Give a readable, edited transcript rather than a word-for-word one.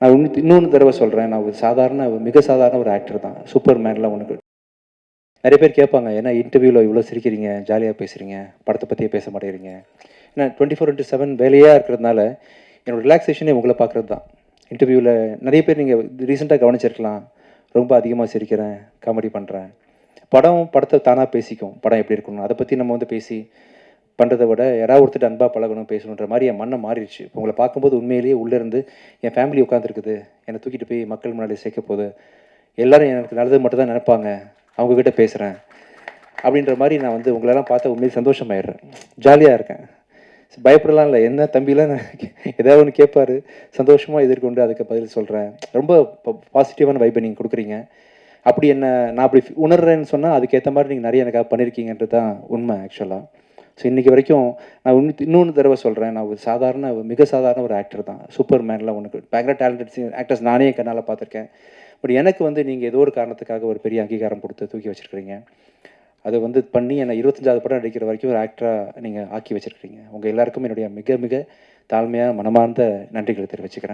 நான் இன்னொன்று தடவை சொல்கிறேன், நான் ஒரு மிக சாதாரண ஒரு ஆக்டர் தான். சூப்பர் மேன்லாம் ஒன்று. நிறைய பேர் கேட்பாங்க, ஏன்னா இன்டர்வியூவில் இவ்வளோ சிரிக்கிறீங்க, ஜாலியாக பேசுகிறீங்க, படத்தை பற்றியே பேச மாட்டேங்கிறீங்க. ஏன்னா 24/7 வேலையாக இருக்கிறதுனால என்னோடய ரிலாக்ஸேஷனே உங்களை பார்க்குறது தான். இன்டர்வியூவில் நிறைய பேர் நீங்கள் ரீசெண்டாக கவனிச்சிருக்கலாம், ரொம்ப அதிகமாக சிரிக்கிறேன், காமெடி பண்ணுறேன். படத்தை தானாக பேசிக்கும், படம் எப்படி இருக்கணும், அதை பற்றி நம்ம வந்து பேசி பண்ணுறதை விட யாராவது ஒருத்தர் அன்பாக பழகணும், பேசணுன்ற மாதிரி என் மனம் மாறிடுச்சு. இப்போ உங்களை பார்க்கும்போது உண்மையிலேயே உள்ளேருந்து என் ஃபேமிலி உட்காந்துருக்குது, என்னை தூக்கிட்டு போய் மக்கள் முன்னாடி சேர்க்க போகுது, எல்லோரும் எனக்கு நல்லது மட்டும் தான் நினைப்பாங்க, அவங்கக்கிட்ட பேசுகிறேன் அப்படின்ற மாதிரி நான் வந்து உங்களெல்லாம் பார்த்தா உண்மையிலே சந்தோஷமாயிடுறேன், ஜாலியாக இருக்கேன். பயப்படலாம் இல்லை, என்ன தம்பிலாம் ஏதாவது ஒன்று கேட்பாரு, சந்தோஷமாக எதிர்கொண்டு அதுக்கு பதில் சொல்கிறேன். ரொம்ப பாசிட்டிவான வைப்பை நீங்கள் கொடுக்குறீங்க. அப்படி நான் அப்படி உணர்றேன்னு சொன்னால் அதுக்கேற்ற மாதிரி நீங்கள் நிறைய எனக்காக பண்ணியிருக்கீங்கன்றது தான் உண்மை ஆக்சுவலாக. ஸோ இன்றைக்கி வரைக்கும் நான் இன்னொன்று தடவை சொல்கிறேன், நான் ஒரு மிக சாதாரண ஒரு ஆக்டர் தான். சூப்பர் மேன்லாம் ஒன்று பயங்கர டேலண்டட் ஆக்டர்ஸ் நானே என் கண்ணால் பார்த்துருக்கேன். பட் எனக்கு வந்து நீங்கள் ஏதோ ஒரு காரணத்துக்காக ஒரு பெரிய அங்கீகாரம் கொடுத்து தூக்கி வச்சுருக்கிறீங்க. அதை வந்து பண்ணி என்னை 25வது படம் நடிக்கிற வரைக்கும் ஒரு ஆக்டராக நீங்கள் ஆக்கி வச்சுருக்கிறீங்க. உங்கள் எல்லாருக்கும் என்னுடைய மிக மிக தாழ்மையாக மனமார்ந்த நன்றிகளை தெரிவிச்சுக்கிறேன்.